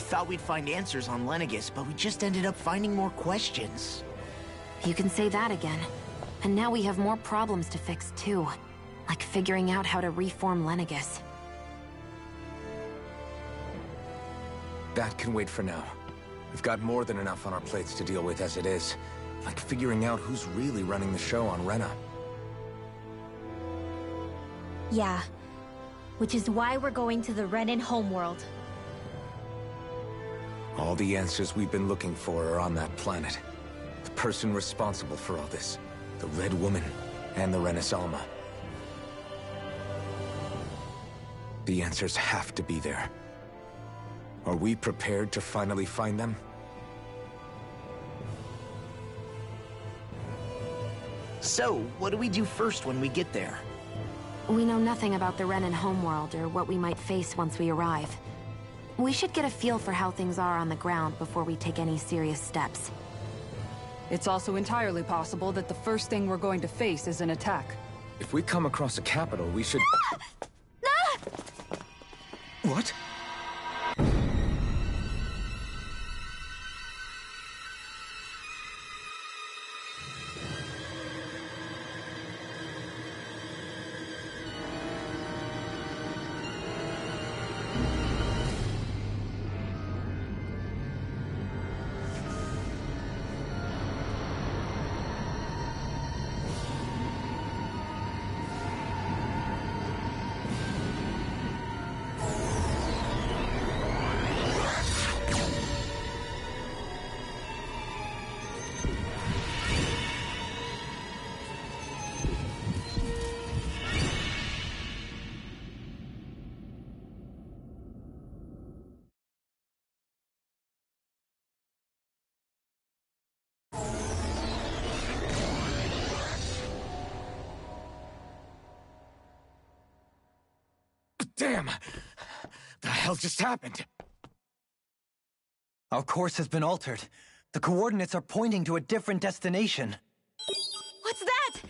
thought we'd find answers on Lenegis, but we just ended up finding more questions. You can say that again. And now we have more problems to fix too. Like figuring out how to reform Lenegis. That can wait for now. We've got more than enough on our plates to deal with as it is. Like figuring out who's really running the show on Rena. Yeah. Which is why we're going to the Renan homeworld. All the answers we've been looking for are on that planet. The person responsible for all this. The Red Woman and the Renis Alma. The answers have to be there. Are we prepared to finally find them? So, what do we do first when we get there? We know nothing about the Renan homeworld or what we might face once we arrive. We should get a feel for how things are on the ground before we take any serious steps. It's also entirely possible that the first thing we're going to face is an attack. If we come across a capital, we should... What? Damn! The hell just happened? Our course has been altered. The coordinates are pointing to a different destination. What's that?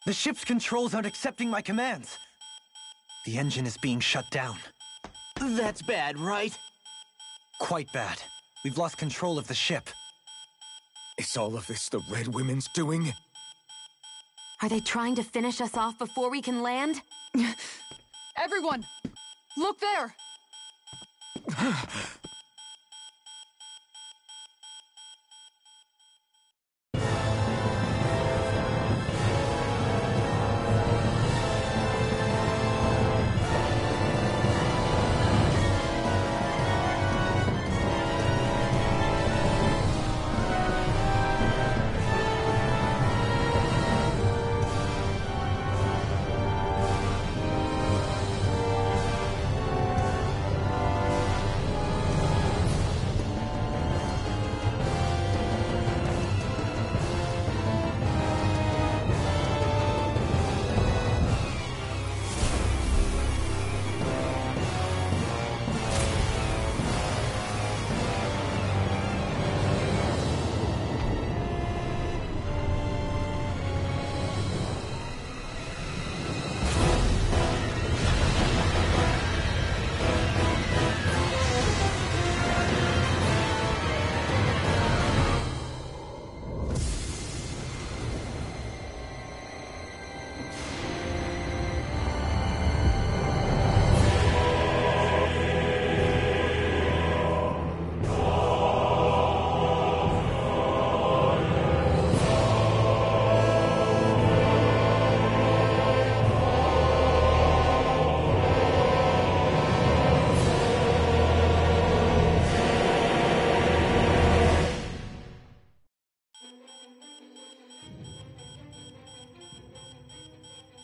The ship's controls aren't accepting my commands. The engine is being shut down. That's bad, right? Quite bad. We've lost control of the ship. Is all of this the Red Women's doing? Are they trying to finish us off before we can land? Everyone! Look there!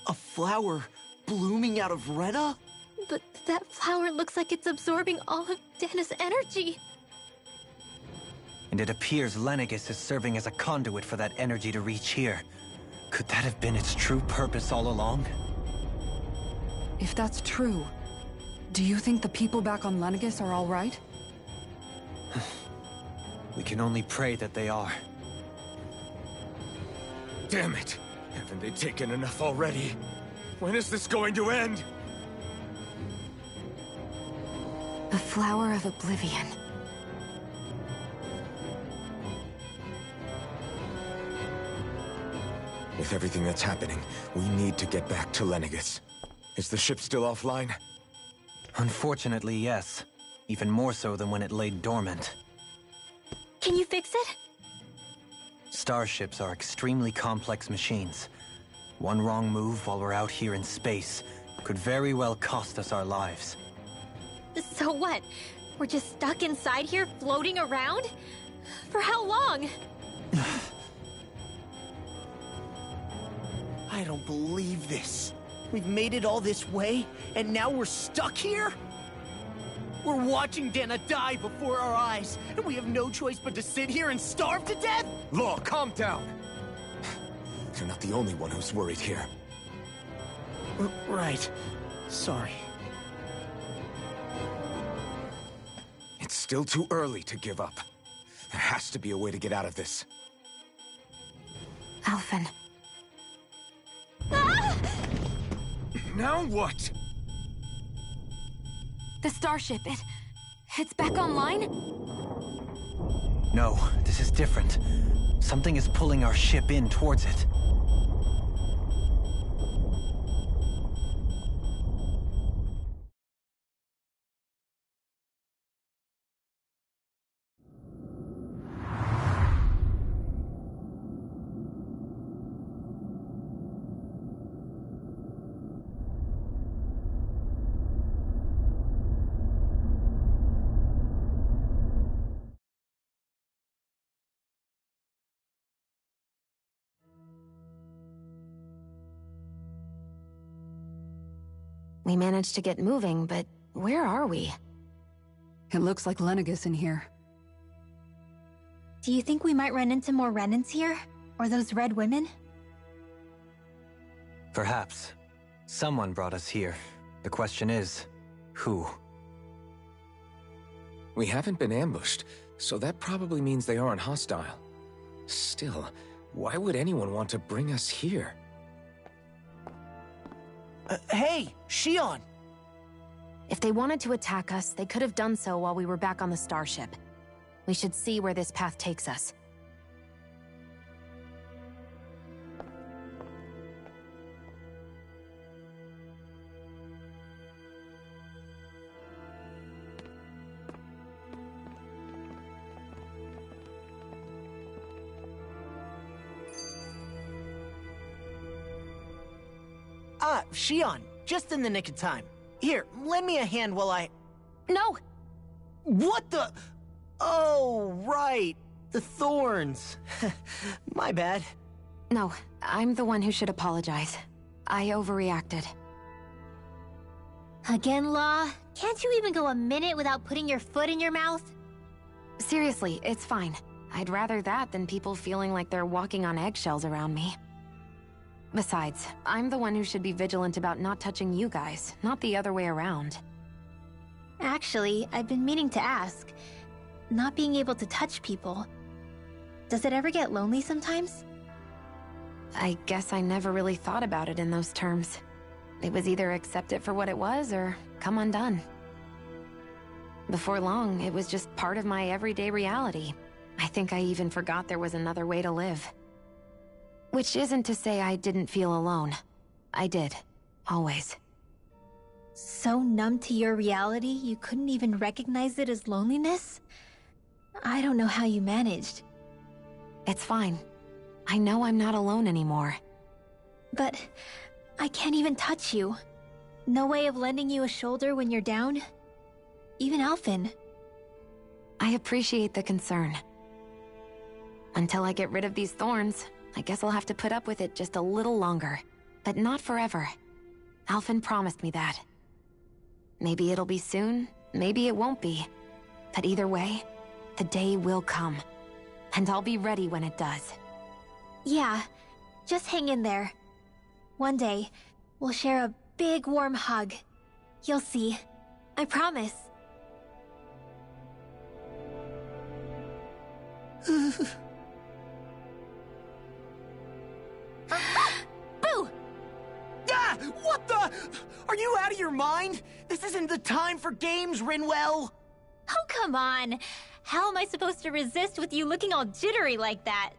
A flower blooming out of Rena? But that flower looks like it's absorbing all of Dana's energy. And it appears Lenegis is serving as a conduit for that energy to reach here. Could that have been its true purpose all along? If that's true, do you think the people back on Lenegis are all right? We can only pray that they are. Damn it! Haven't they taken enough already? When is this going to end? Flower of Oblivion. With everything that's happening, we need to get back to Lenegis. Is the ship still offline? Unfortunately, yes. Even more so than when it lay dormant. Can you fix it? Starships are extremely complex machines. One wrong move while we're out here in space could very well cost us our lives. So what? We're just stuck inside here, floating around? For how long? I don't believe this. We've made it all this way, and now we're stuck here? We're watching Dana die before our eyes, and we have no choice but to sit here and starve to death? Law, calm down! You're not the only one who's worried here. Right. Sorry. It's still too early to give up. There has to be a way to get out of this. Alphen. Now what? The starship, it's back online? No, this is different. Something is pulling our ship in towards it. We managed to get moving, but where are we? It looks like Lenegis in here. Do you think we might run into more Renans here? Or those red women? Perhaps. Someone brought us here. The question is, who? We haven't been ambushed, so that probably means they aren't hostile. Still, why would anyone want to bring us here? Hey, Shion! If they wanted to attack us, they could have done so while we were back on the starship. We should see where this path takes us. Ah, Shion, just in the nick of time. Here, lend me a hand while I... No! What the... Oh, right. The thorns. My bad. No, I'm the one who should apologize. I overreacted. Again, Law? Can't you even go a minute without putting your foot in your mouth? Seriously, it's fine. I'd rather that than people feeling like they're walking on eggshells around me. Besides, I'm the one who should be vigilant about not touching you guys, not the other way around. Actually, I've been meaning to ask. Not being able to touch people. Does it ever get lonely sometimes? I guess I never really thought about it in those terms. It was either accept it for what it was, or come undone. Before long, it was just part of my everyday reality. I think I even forgot there was another way to live. Which isn't to say I didn't feel alone. I did. Always. So numb to your reality, you couldn't even recognize it as loneliness? I don't know how you managed. It's fine. I know I'm not alone anymore. But I can't even touch you. No way of lending you a shoulder when you're down? Even Alphen. I appreciate the concern. Until I get rid of these thorns, I guess I'll have to put up with it just a little longer. But not forever. Alphen promised me that. Maybe it'll be soon, maybe it won't be. But either way, the day will come. And I'll be ready when it does. Yeah, just hang in there. One day, we'll share a big warm hug. You'll see. I promise. Boo! Ah! What the? Are you out of your mind? This isn't the time for games, Rinwell! Oh, come on. How am I supposed to resist with you looking all jittery like that?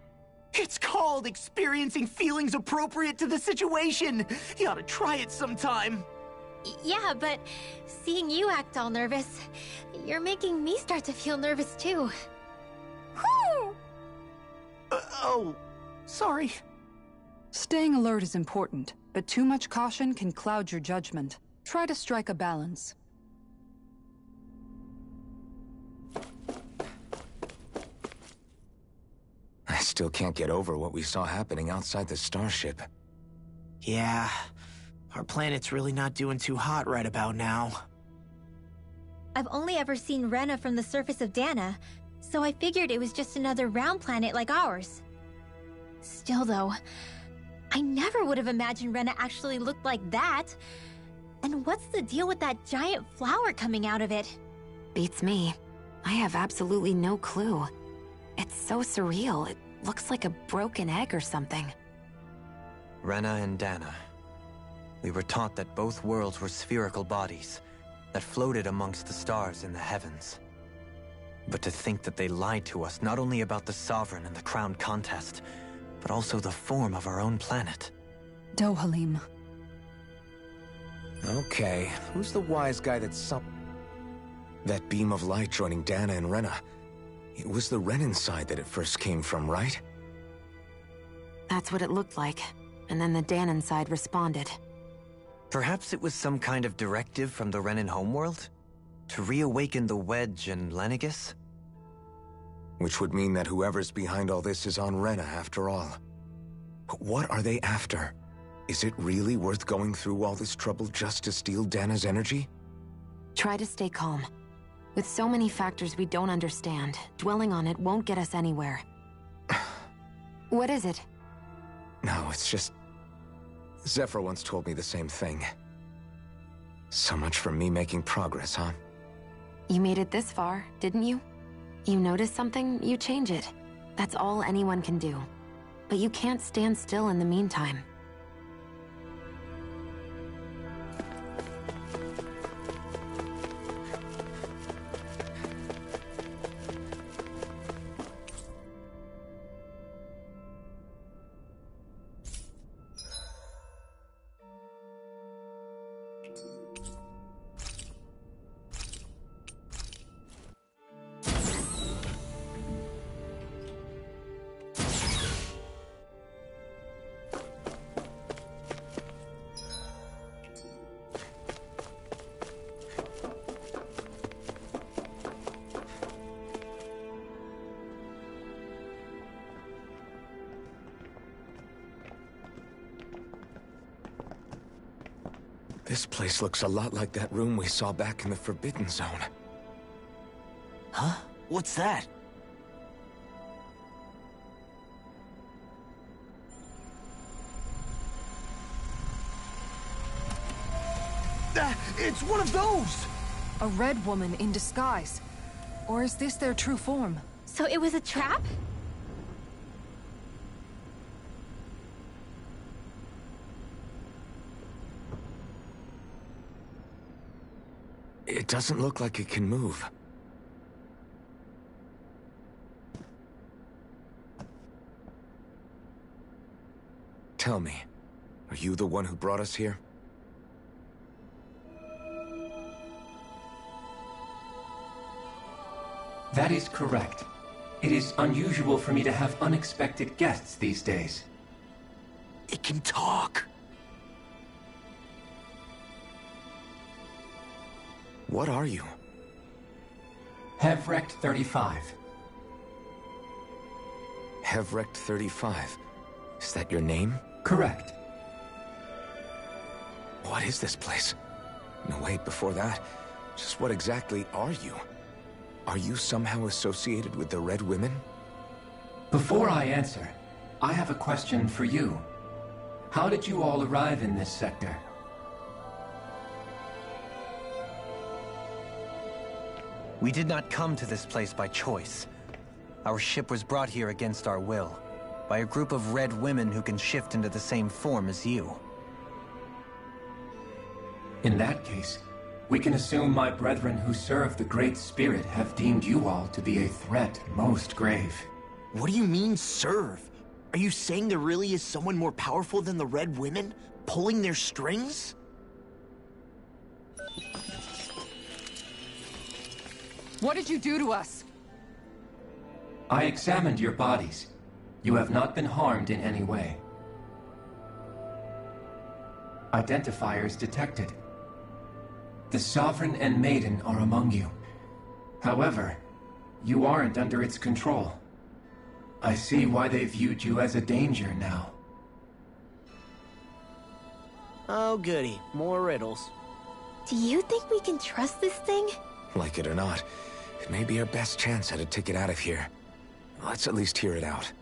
It's called experiencing feelings appropriate to the situation. You ought to try it sometime. Yeah, but seeing you act all nervous, you're making me start to feel nervous too. Whew! Oh, sorry. Staying alert is important, but too much caution can cloud your judgment. Try to strike a balance. I still can't get over what we saw happening outside the starship. Yeah, our planet's really not doing too hot right about now. I've only ever seen Rena from the surface of Dana, so I figured it was just another round planet like ours. Still though, I never would have imagined Rena actually looked like that. And what's the deal with that giant flower coming out of it? Beats me. I have absolutely no clue. It's so surreal. It looks like a broken egg or something. Rena and Dana. We were taught that both worlds were spherical bodies that floated amongst the stars in the heavens. But to think that they lied to us not only about the Sovereign and the Crown contest, but also the form of our own planet. Dohalim. Okay, who's the wise guy that that beam of light joining Dana and Rena? It was the Renan side that it first came from, right? That's what it looked like. And then the Danon side responded. Perhaps it was some kind of directive from the Renan homeworld? To reawaken the Wedge and Lenegis? Which would mean that whoever's behind all this is on Rena after all. But what are they after? Is it really worth going through all this trouble just to steal Dana's energy? Try to stay calm. With so many factors we don't understand, dwelling on it won't get us anywhere. What is it? No, it's just... Zephyr once told me the same thing. So much for me making progress, huh? You made it this far, didn't you? You notice something, you change it. That's all anyone can do. But you can't stand still in the meantime. This place looks a lot like that room we saw back in the Forbidden Zone. Huh? What's that? It's one of those! A red woman in disguise. Or is this their true form? So it was a trap? It doesn't look like it can move. Tell me, are you the one who brought us here? That is correct. It is unusual for me to have unexpected guests these days. It can talk! What are you? Hevrecht 35. Hevrecht 35. Is that your name? Correct. What is this place? No, wait, before that, just what exactly are you? Are you somehow associated with the Red Women? Before I answer, I have a question for you. How did you all arrive in this sector? We did not come to this place by choice. Our ship was brought here against our will, by a group of red women who can shift into the same form as you. In that case, We can assume my brethren who serve the Great Spirit have deemed you all to be a threat most grave. What do you mean, serve? Are you saying there really is someone more powerful than the Red Women, pulling their strings? What did you do to us? I examined your bodies. You have not been harmed in any way. Identifiers detected. The Sovereign and Maiden are among you. However, you aren't under its control. I see why they viewed you as a danger now. Oh goody, more riddles. Do you think we can trust this thing? Like it or not, it may be our best chance at a ticket out of here. Let's at least hear it out.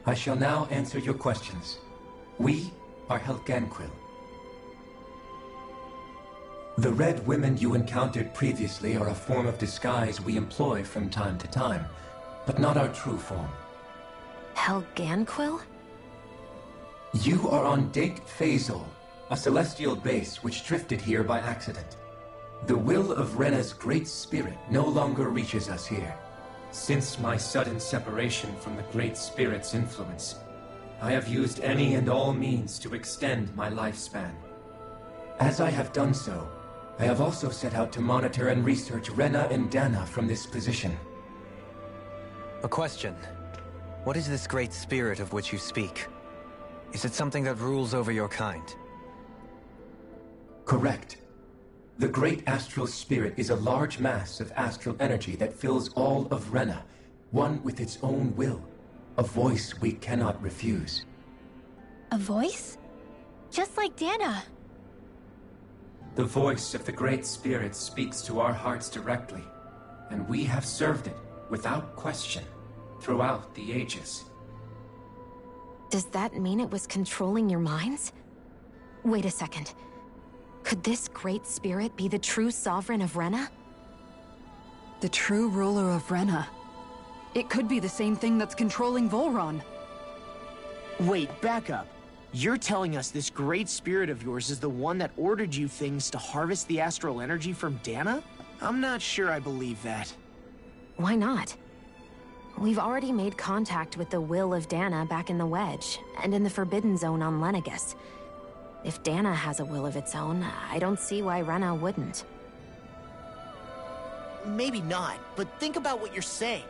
I shall now answer your questions. We are Helganquil. The Red Women you encountered previously are a form of disguise we employ from time to time, but not our true form. Helganquil? You are on Dake Phasol, a celestial base which drifted here by accident. The will of Rena's great spirit no longer reaches us here. Since my sudden separation from the Great Spirit's influence, I have used any and all means to extend my lifespan. As I have done so, I have also set out to monitor and research Rena and Dana from this position. A question. What is this Great Spirit of which you speak? Is it something that rules over your kind? Correct. The Great Astral Spirit is a large mass of astral energy that fills all of Rena, one with its own will, a voice we cannot refuse. A voice? Just like Dana. The voice of the Great Spirit speaks to our hearts directly, and we have served it, without question, throughout the ages. Does that mean it was controlling your minds? Wait a second. Could this Great Spirit be the true Sovereign of Rena? The true ruler of Rena. It could be the same thing that's controlling Volron. Wait, back up. You're telling us this Great Spirit of yours is the one that ordered you things to harvest the astral energy from Dana? I'm not sure I believe that. Why not? We've already made contact with the will of Dana back in the Wedge, and in the Forbidden Zone on Lenegus. If Dana has a will of its own, I don't see why Rena wouldn't. Maybe not, but think about what you're saying.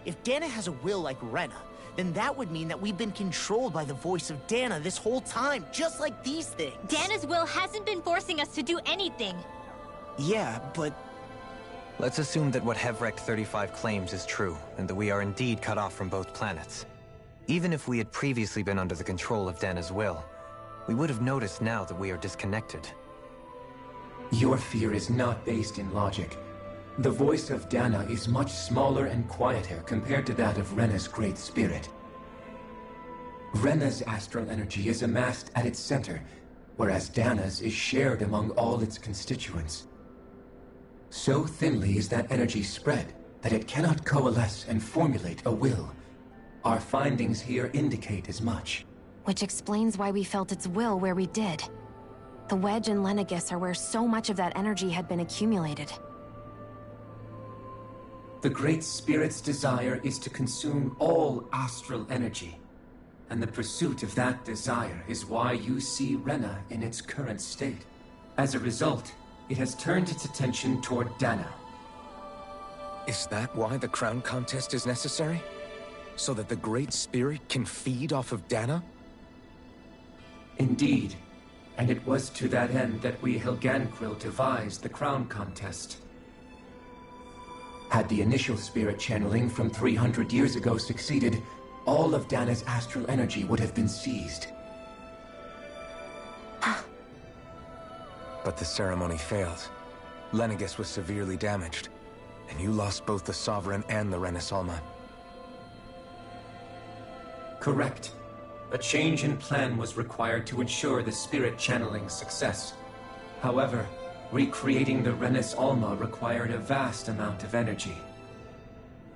If Dana has a will like Rena, then that would mean that we've been controlled by the voice of Dana this whole time, just like these things. Dana's will hasn't been forcing us to do anything. Yeah, but... Let's assume that what Hevrek 35 claims is true, and that we are indeed cut off from both planets. Even if we had previously been under the control of Dana's will, we would have noticed now that we are disconnected. Your fear is not based in logic. The voice of Dana is much smaller and quieter compared to that of Rena's Great Spirit. Rena's astral energy is amassed at its center, whereas Dana's is shared among all its constituents. So thinly is that energy spread that it cannot coalesce and formulate a will. Our findings here indicate as much. Which explains why we felt its will where we did. The Wedge and Lenegus are where so much of that energy had been accumulated. The Great Spirit's desire is to consume all astral energy. And the pursuit of that desire is why you see Rena in its current state. As a result, it has turned its attention toward Dana. Is that why the crown contest is necessary? So that the Great Spirit can feed off of Dana? Indeed, and it was to that end that we Helganquil devised the crown contest. Had the initial spirit channeling from 300 years ago succeeded, all of Dana's astral energy would have been seized. But the ceremony failed. Lenegus was severely damaged, and you lost both the Sovereign and the Renasalma. Correct. A change in plan was required to ensure the spirit channeling's success. However, recreating the Renis Alma required a vast amount of energy.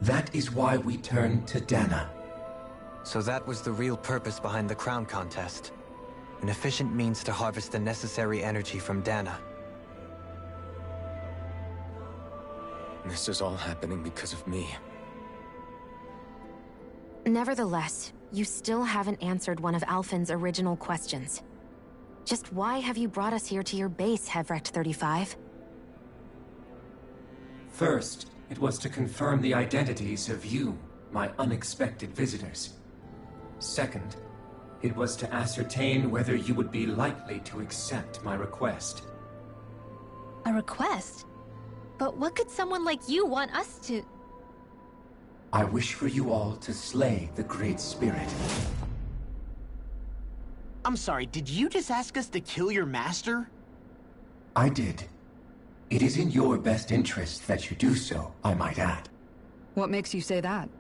That is why we turned to Dana. So that was the real purpose behind the crown contest. An efficient means to harvest the necessary energy from Dana. This is all happening because of me. Nevertheless, you still haven't answered one of Alphen's original questions. Just why have you brought us here to your base, Hevrecht 35? First, it was to confirm the identities of you, my unexpected visitors. Second, it was to ascertain whether you would be likely to accept my request. A request? But what could someone like you want us to... I wish for you all to slay the Great Spirit. I'm sorry, did you just ask us to kill your master? I did. It is in your best interest that you do so, I might add. What makes you say that?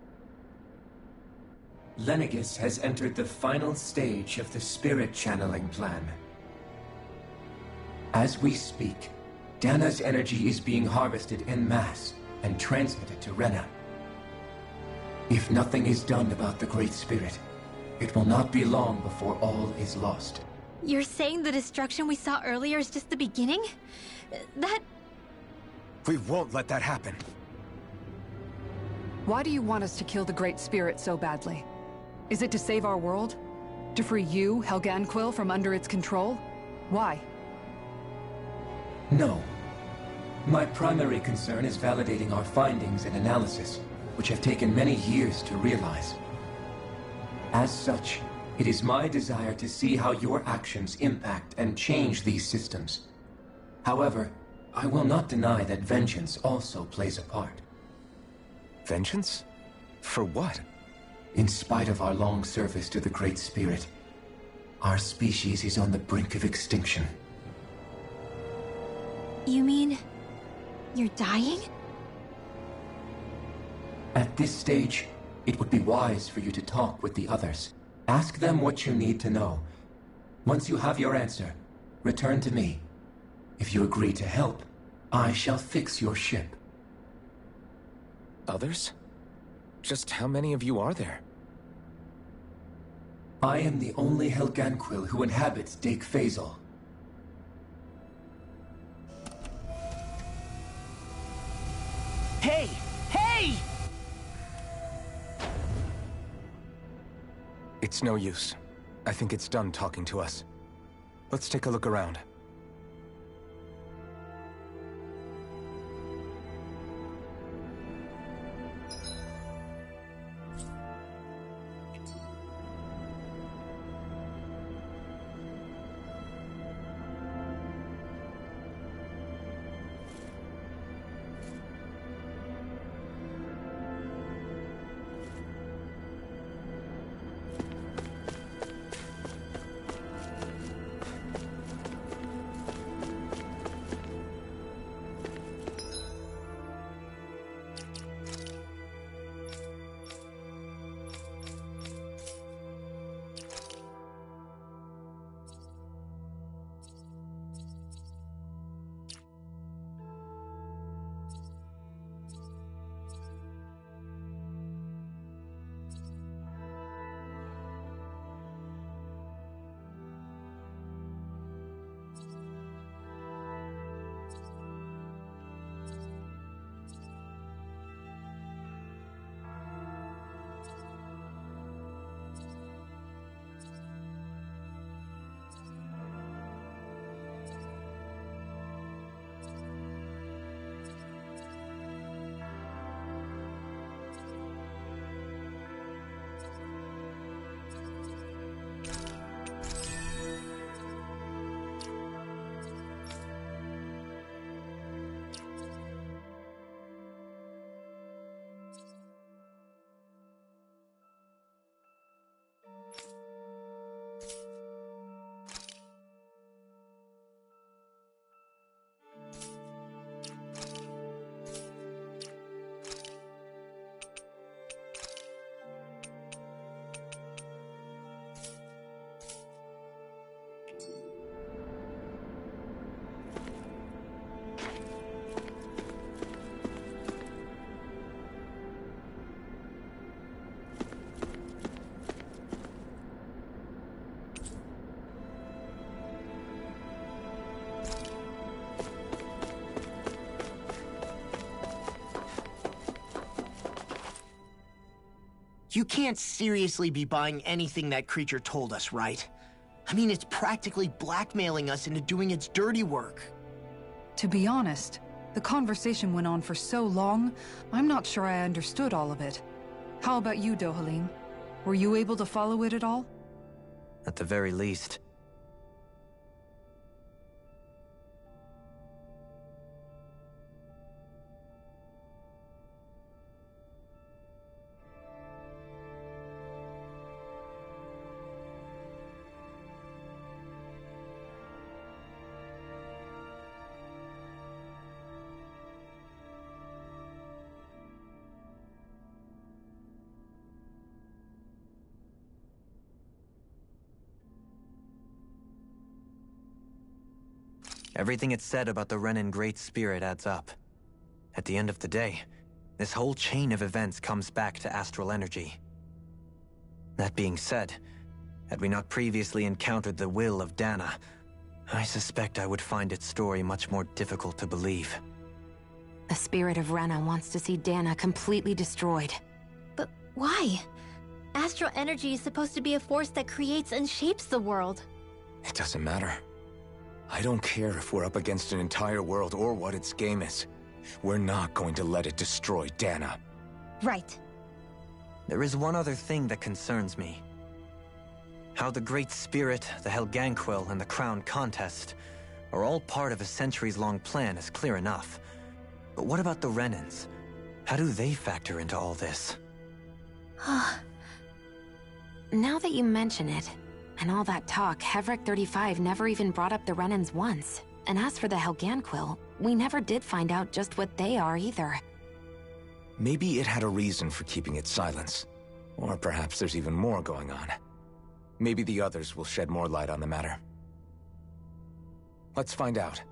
Lenegis has entered the final stage of the spirit channeling plan. As we speak, Dana's energy is being harvested en masse and transmitted to Rena. If nothing is done about the Great Spirit, it will not be long before all is lost. You're saying the destruction we saw earlier is just the beginning? That... We won't let that happen. Why do you want us to kill the Great Spirit so badly? Is it to save our world? To free you, Helganquil, from under its control? Why? No. My primary concern is validating our findings and analysis, which have taken many years to realize. As such, it is my desire to see how your actions impact and change these systems. However, I will not deny that vengeance also plays a part. Vengeance? For what? In spite of our long service to the Great Spirit, our species is on the brink of extinction. You mean... you're dying? At this stage, it would be wise for you to talk with the others. Ask them what you need to know. Once you have your answer, return to me. If you agree to help, I shall fix your ship. Others? Just how many of you are there? I am the only Helganquil who inhabits Dake Faisal. Hey! Hey! It's no use. I think it's done talking to us. Let's take a look around. You can't seriously be buying anything that creature told us, right? I mean, it's practically blackmailing us into doing its dirty work. To be honest, the conversation went on for so long, I'm not sure I understood all of it. How about you, Dohalim? Were you able to follow it at all? At the very least. Everything it said about the Renan Great Spirit adds up. At the end of the day, this whole chain of events comes back to astral energy. That being said, had we not previously encountered the will of Dana, I suspect I would find its story much more difficult to believe. The spirit of Rena wants to see Dana completely destroyed. But why? Astral energy is supposed to be a force that creates and shapes the world. It doesn't matter. I don't care if we're up against an entire world or what its game is. We're not going to let it destroy Dana. Right. There is one other thing that concerns me. How the Great Spirit, the Helganquil, and the Crown Contest are all part of a centuries-long plan is clear enough. But what about the Renans? How do they factor into all this? Now that you mention it, and all that talk, Hevric 35 never even brought up the Renans once. And as for the Helganquil, we never did find out just what they are either. Maybe it had a reason for keeping its silence. Or perhaps there's even more going on. Maybe the others will shed more light on the matter. Let's find out.